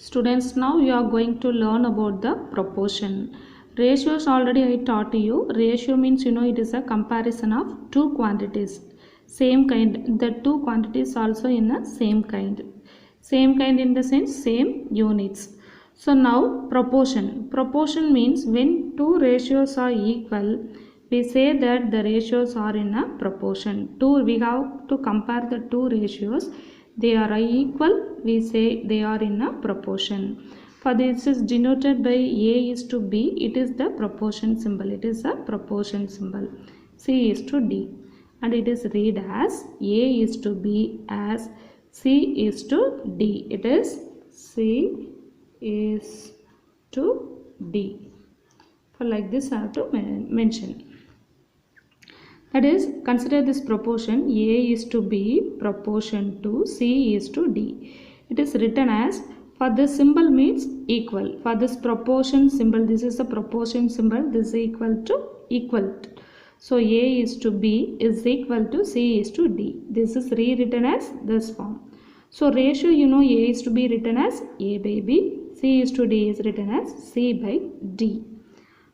Students, now you are going to learn about the proportion. Ratios already I taught you. Ratio means it is a comparison of two quantities. Same kind. The two quantities also in the same kind. Same kind in the sense same units. So now proportion. Proportion means when two ratios are equal, we say that the ratios are in a proportion. We have to compare the two ratios. They are equal, we say they are in a proportion. For this is denoted by A is to B, it is the proportion symbol. It is a proportion symbol. C is to D. And it is read as A is to B as C is to D. It is C is to D. For like this I have to mention. That is, consider this proportion A is to B proportion to C is to D. It is written as, for this symbol means equal. For this proportion symbol, this is the proportion symbol, this is equal to equal. So A is to B is equal to C is to D. This is rewritten as this form. So ratio, A is to B written as A by B, C is to D is written as C by D.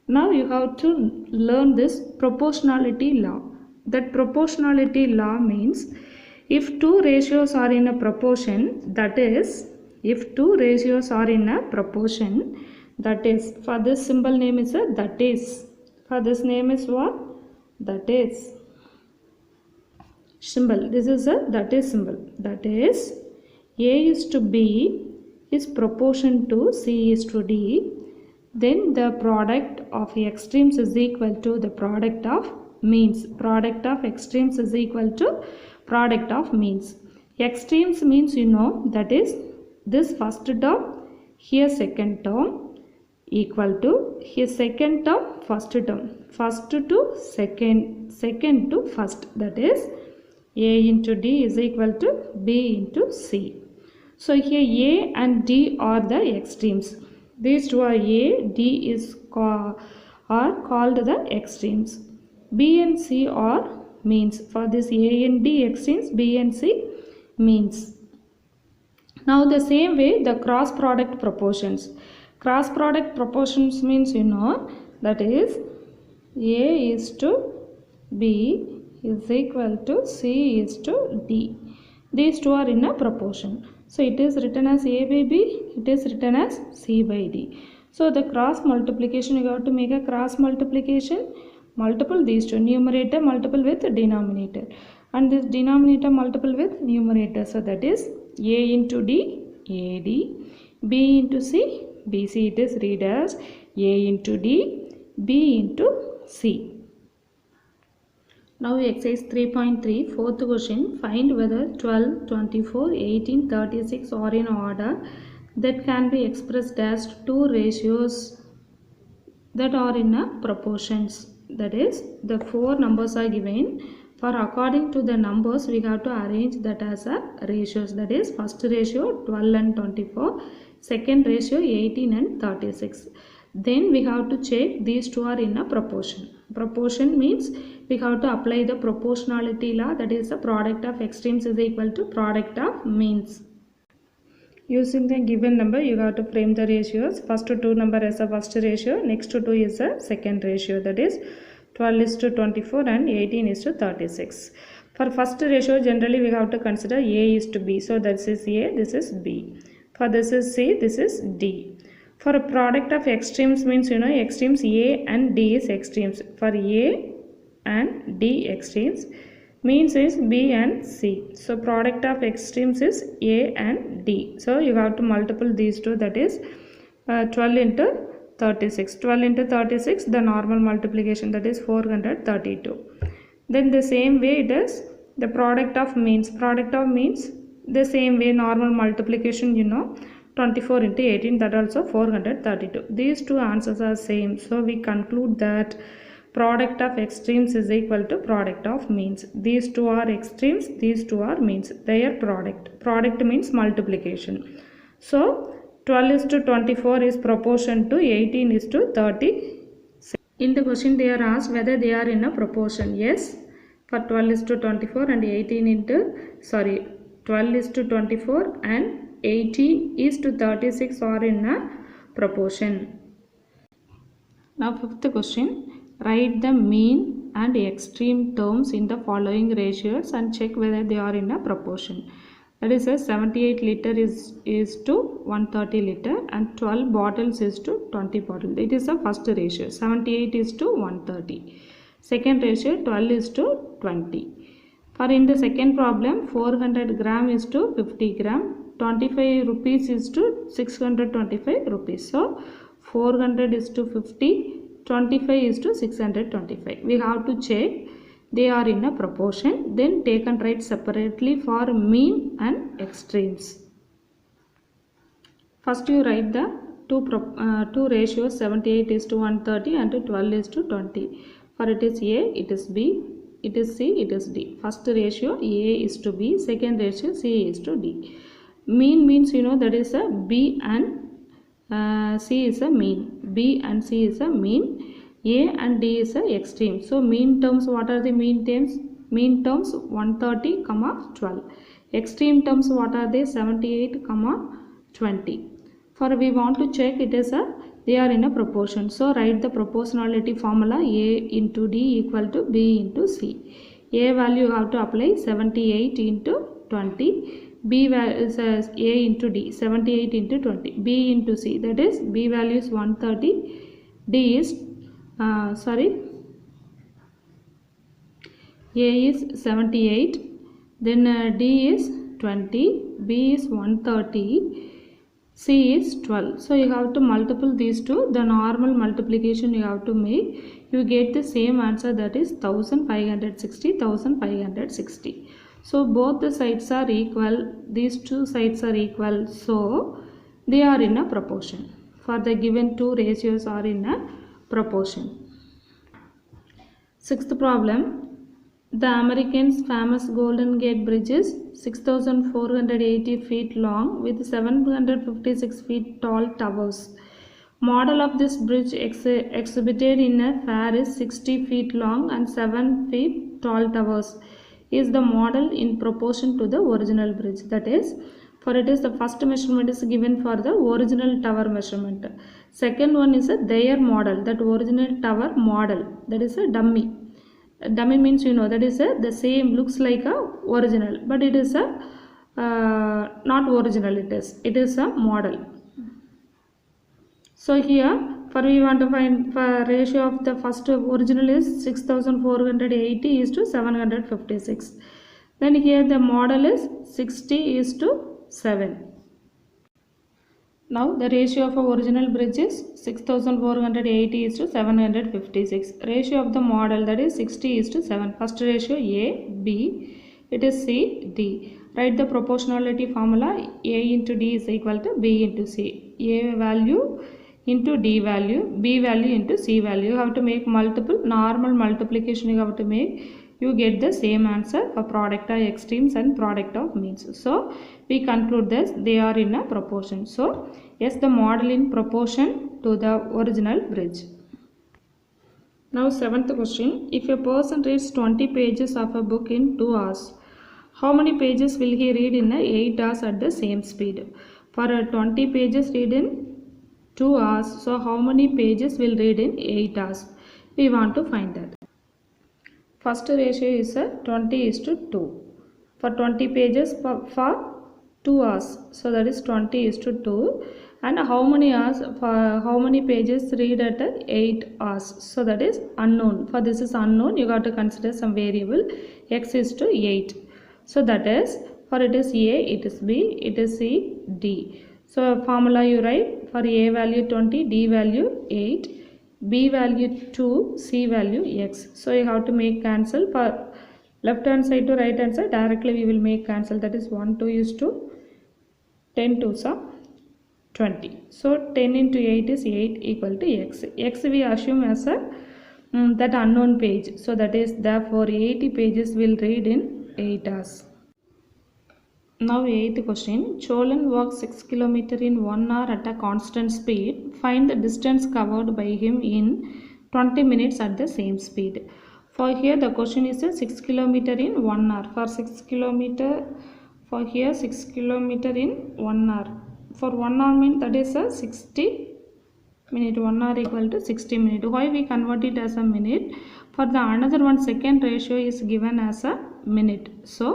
Now you have to learn this proportionality law. That proportionality law means if two ratios are in a proportion, that is, if two ratios are in a proportion, that is, for this symbol name is a that is. For this name is what? That is. Symbol. This is a that is symbol. That is, A is to B is proportion to C is to D. Then the product of extremes is equal to the product of means. Product of extremes is equal to product of means. Extremes means that is this first term, here second term equal to here second term first term. First to second, second to first. That is A into D is equal to B into C. So here A and D are the extremes. These two are A, D are called the extremes. B and C are means. For this A and D extremes, B and C means. Now the same way the cross product proportions. Cross product proportions means that is A is to B is equal to C is to D. These two are in a proportion. So it is written as A by B, it is written as C by D. So the cross multiplication, you have to make a cross multiplication, multiple these two, numerator multiple with denominator, and this denominator multiple with numerator. So that is A into D, AD, B into C, BC. It is read as A into D, B into C. Now exercise 3.3, fourth question, find whether 12, 24, 18, 36 are in order that can be expressed as two ratios that are in a proportions. That is, the four numbers are given. For according to the numbers, we have to arrange that as a ratios. That is, first ratio 12 and 24, second ratio 18 and 36. Then we have to check these two are in a proportion. Proportion means we have to apply the proportionality law, that is the product of extremes is equal to product of means. Using the given number, you have to frame the ratios. First two number as a first ratio, next two is a second ratio, that is 12 is to 24 and 18 is to 36. For first ratio, generally we have to consider A is to B. So this is A, this is B. For this is C, this is D. For a product of extremes means extremes A and D is extremes. For A and D extremes means is B and C. So product of extremes is A and D. So you have to multiple these two, that is 12 into 36. 12 into 36, the normal multiplication, that is 432. Then the same way it is the product of means. Product of means the same way normal multiplication 24 into 18, that also 432. These two answers are same. So we conclude that product of extremes is equal to product of means. These two are extremes, these two are means. Their product. Product means multiplication. So 12 is to 24 is proportion to 18 is to 36. In the question they are asked whether they are in a proportion. Yes, for 12 is to 24 and 12 is to 24 and 80:36 are in a proportion. Now fifth question, write the mean and extreme terms in the following ratios and check whether they are in a proportion. That is a 78 liter is to 130 liter and 12 bottles is to 20 bottles. It is the first ratio. 78 is to 130. Second ratio 12 is to 20. For in the second problem 400 gram is to 50 gram. 25 rupees is to 625 rupees. So 400 is to 50, 25 is to 625. We have to check they are in a proportion. Then take and write separately for mean and extremes. First you write the two ratios, 78 is to 130 and 12 is to 20. For it is A, it is B, it is C, it is D. First ratio A is to B, second ratio C is to D. Mean means that is a B and C is a mean. B and C is a mean. A and D is a extreme. So mean terms, what are the mean terms? Mean terms 130, 12. Extreme terms, what are they? 78, 20. For we want to check it is they are in a proportion. So write the proportionality formula A into D equal to B into C. A value you have to apply 78 into 20. B value is A into D, 78 into 20. B into C, that is B value is 130. D is A is 78. Then D is 20. B is 130. C is 12. So you have to multiply these two. The normal multiplication you have to make. You get the same answer, that is 1560. 1560. So both the sides are equal. These two sides are equal. So they are in a proportion. For the given two ratios are in a proportion. Sixth problem. The Americans' famous Golden Gate Bridge is 6,480 feet long with 756 feet tall towers. Model of this bridge exhibited in a fair is 60 feet long and 7 feet tall towers. Is the model in proportion to the original bridge? That is, for it is the first measurement is given for the original tower measurement. Second one is their model, that original tower model, that is a dummy. Dummy means that is the same, looks like a original, but it is a not original. It is a model. So here for we want to find for ratio of the first original is 6,480 is to 756. Then here the model is 60 is to 7. Now the ratio of original bridge is 6,480 is to 756. Ratio of the model, that is 60 is to 7. First ratio A, B, it is C, D. Write the proportionality formula. A into D is equal to B into C. A value into D value, B value into C value. You have to make multiple normal multiplication you have to make. You get the same answer for product of extremes and product of means. So we conclude this they are in a proportion. So yes, the model in proportion to the original bridge. Now seventh question. If a person reads 20 pages of a book in 2 hours, how many pages will he read in 8 hours at the same speed? For 20 pages read in 2 hours, so how many pages will read in 8 hours? We want to find that. First ratio is 20 is to 2. For 20 pages for 2 hours, so that is 20 is to 2. And how many hours, for how many pages read at 8 hours, so that is unknown. For this is unknown, you got to consider some variable. X is to 8. So that is, for it is A, it is B, it is C, D. So formula you write, for A value 20, D value 8, B value 2, C value X. So you have to make cancel. For left hand side to right hand side, directly we will make cancel. That is 1, 2 is to 10 2s are 20. So 10 into 8 is 8 equal to X. X we assume as a that unknown page. So that is therefore 80 pages will read in 8 hours. Now 8th question. Cholan walks 6 km in 1 hour at a constant speed. Find the distance covered by him in 20 minutes at the same speed. For here the question is 6 km in 1 hour. For 6 km For here 6 kilometer in 1 hour. For 1 hour means that is a 60 minute. 1 hour equal to 60 minute. Why we convert it as a minute? For the another 1 second ratio is given as a minute. So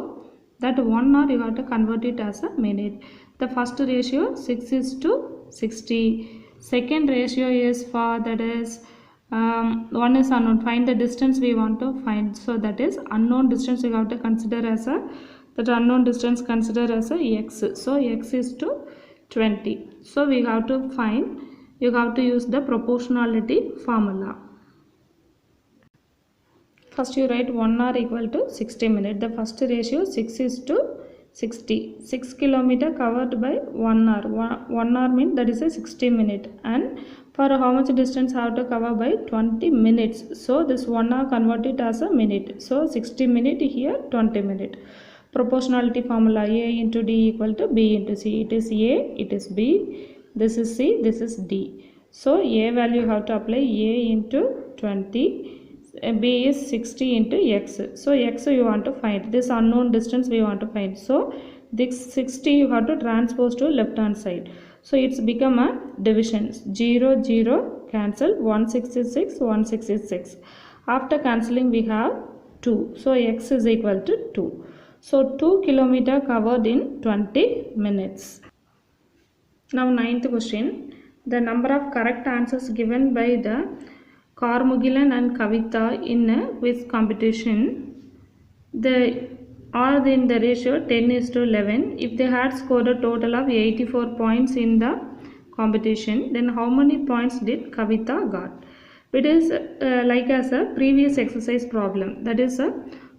that 1 hour you have to convert it as a minute. The first ratio 6 is to 60. Second ratio is for that is 1 is unknown. Find the distance we want to find. So that is unknown distance you have to consider as a, that unknown distance consider as a x. So x is to 20. So we have to find, you have to use the proportionality formula. First you write 1 hour equal to 60 minutes. The first ratio 6 is to 60. 6 kilometer covered by 1 hour. 1 hour means that is a 60 minute. And for how much distance have to cover by 20 minutes. So this 1 hour convert it as a minute. So 60 minute here 20 minute. Proportionality formula A into D equal to B into C. It is A, it is B, this is C, this is D. So A value you have to apply A into 20. B is 60 into x. So x you want to find. This unknown distance we want to find. So this 60 you have to transpose to left hand side. So it's become a division. 0 0 cancel. 166 166. After cancelling we have 2. So x is equal to 2. So 2 kilometer covered in 20 minutes. Now 9th question. The number of correct answers given by the Carmugilan and Kavita in a quiz competition, they are in the ratio 10 is to 11. If they had scored a total of 84 points in the competition, then how many points did Kavita got? It is like as a previous exercise problem. That is a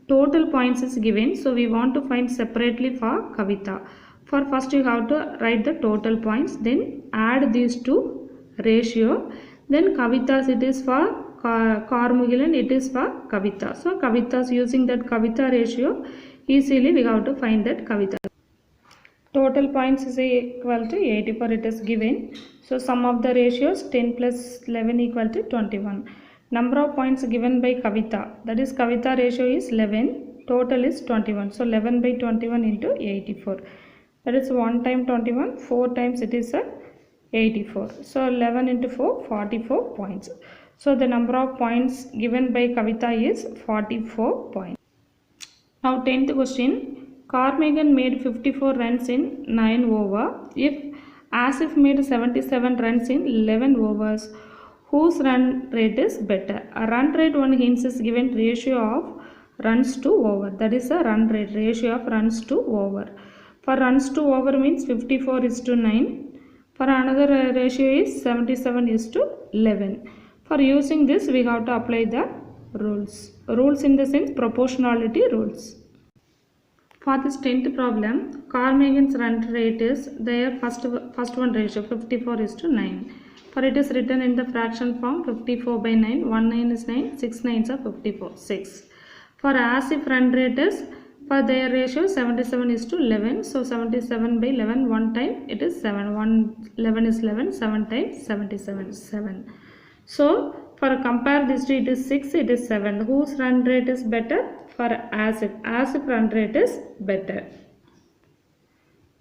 total points is given. So we want to find separately for Kavita. For first you have to write the total points, then add these two ratio. Then Kavita's it is for Carmugilan, it is for Kavita. So Kavita's using that Kavita ratio, easily we have to find that Kavita. Total points is equal to 84 it is given. So sum of the ratios 10 plus 11 equal to 21. Number of points given by Kavita, that is Kavita ratio is 11, total is 21. So 11 by 21 into 84. That is 1 time 21, 4 times it is a 84. So 11 into 4, 44 points. So the number of points given by Kavita is 44 points. Now 10th question. Carmagan made 54 runs in 9 over. If Asif made 77 runs in 11 overs, whose run rate is better? A run rate one hints is given ratio of runs to over. That is a run rate, ratio of runs to over. For runs to over means 54 is to 9. For another ratio is 77 is to 11. For using this we have to apply the rules. Rules in the sense proportionality rules. For this 10th problem, Carmagan's run rate is their first one ratio 54 is to 9. For it is written in the fraction form 54 by 9. 1 9 is 9, 6 9s are 54, 6. For Asif run rate is, for their ratio 77 is to 11. So 77 by 11, 1 time it is 7. 11 is 11, 7 times 77, 7. So for compare this to it is 6, it is 7. Whose run rate is better? For Asif. Asif run rate is better.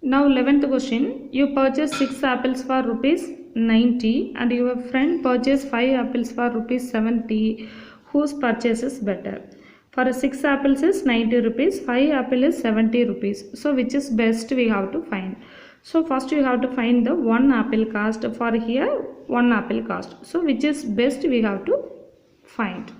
Now 11th question. You purchase 6 apples for rupees 90 and your friend purchased 5 apples for rupees 70. Whose purchase is better? For 6 apples is 90 rupees, 5 apple is 70 rupees. So which is best we have to find. So first you have to find the 1 apple cost. For here 1 apple cost. So which is best we have to find.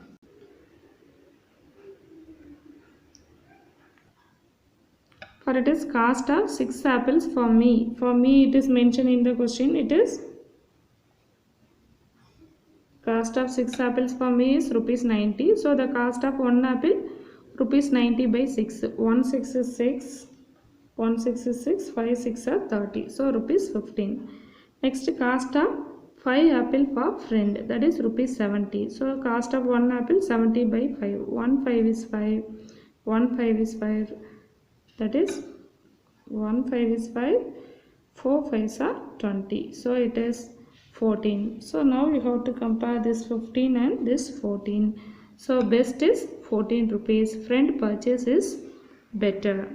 For it is cost of 6 apples for me. For me it is mentioned in the question. It is cost of 6 apples for me is rupees 90. So the cost of 1 apple rupees 90 by 6. 1 6 is 6. 1 6 is 6. 5 6 are 30. So rupees 15. Next cost of 5 apple for friend. That is rupees 70. So cost of 1 apple 70 by 5. 1 5 is 5. 1 5 is 5. That is 1 5 is 5. 4 5s are 20. So it is 14. So now you have to compare this 15 and this 14. So best is 14 rupees. Friend purchase is better.